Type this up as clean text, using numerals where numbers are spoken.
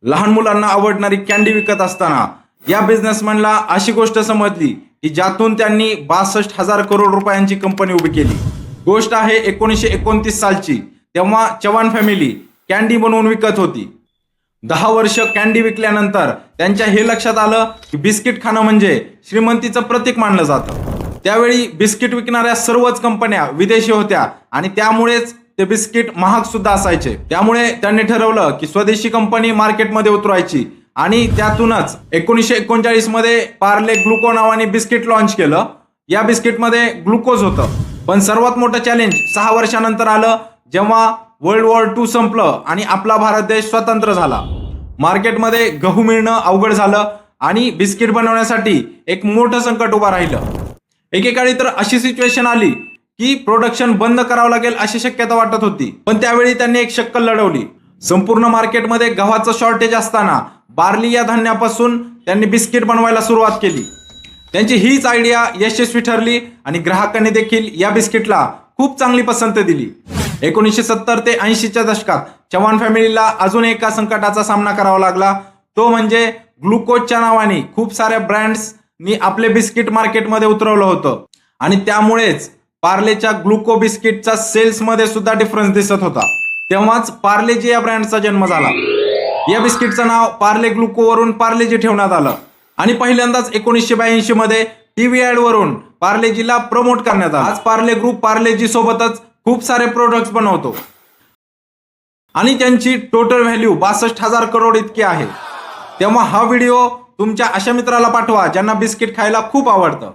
लहान मुलांना आवडणारी कॅन्डी विकत असताना या बिझनेसमॅनला अशी गोष्ट समजली की ज्यातून त्यांनी 62,000 करोड रुपयांची कंपनी उभी केली। गोष्ट आहे 1929 सालची। तेव्हा चव्हाण फॅमिली कॅन्डी बनवून विकत होती। 10 वर्ष कॅन्डी विकल्यानंतर त्यांच्या हे लक्षात आलं की बिस्किट खाणं म्हणजे श्रीमंतीचं प्रतीक मानलं जातं। त्यावेळी बिस्किट विकणाऱ्या सर्वच कंपन्या विदेशी होत्या आणि त्यामुळेच ते बिस्किट महाग सुद्धा असायचे। त्यामुळे त्यांनी ठरवलं की स्वदेशी कंपनी मार्केटमध्ये उतरवायची आणि त्यातूनच 1939 मध्ये पार्ले ग्लुको नावाने बिस्किट लॉन्च केलं। या बिस्किटमध्ये ग्लुकोज होतं, पण सर्वात मोठं चॅलेंज 6 वर्षानंतर आलं जेव्हा वर्ल्ड वॉर 2 संपलं आणि आपला भारत देश स्वतंत्र झाला। मार्केटमध्ये गहू मिळणं अवघड झालं आणि बिस्किट बनवण्यासाठी एक मोठं संकट उभं राहिलं। एकेकाळी तर अशी सिच्युएशन आली की प्रोडक्शन बंद करावं लागेल अशी शक्यता वाटत होती, पण त्यावेळी त्यांनी एक शक्कल लढवली। संपूर्ण मार्केटमध्ये गव्हाचं शॉर्टेज असताना बार्ली या धान्यापासून त्यांनी बिस्किट बनवायला सुरुवात केली। त्यांची हीच आयडिया यशस्वी ठरली आणि ग्राहकांनी देखील या बिस्किटला खूप चांगली पसंती दिली। 1970 ते 80च्या दशकात चव्हाण फॅमिलीला अजून एका संकटाचा सामना करावा लागला, तो म्हणजे ग्लुकोजच्या नावाने खूप साऱ्या ब्रँड्सनी आपले बिस्किट मार्केटमध्ये उतरवलं होतं आणि त्यामुळेच पार्लेच्या ग्लुको बिस्किटचा सेल्समध्ये सुद्धा डिफरन्स दिसत होता। तेव्हाच पार्लेजी या ब्रँडचा जन्म झाला। या बिस्किटचं नाव पार्ले ग्लुको वरून पार्लेजी ठेवण्यात आलं आणि पहिल्यांदाच 1982 मध्ये टीव्ही ऍड वरून पार्लेजीला प्रमोट करण्यात आलं। आज पार्ले ग्रुप पार्लेजी सोबतच खूप सारे प्रोडक्ट्स बनवतो आणि त्यांची टोटल व्हॅल्यू 62,000 करोड इतकी आहे। तेव्हा हा व्हिडिओ तुमच्या अशा मित्राला पाठवा ज्यांना बिस्किट खायला खूप आवडतं।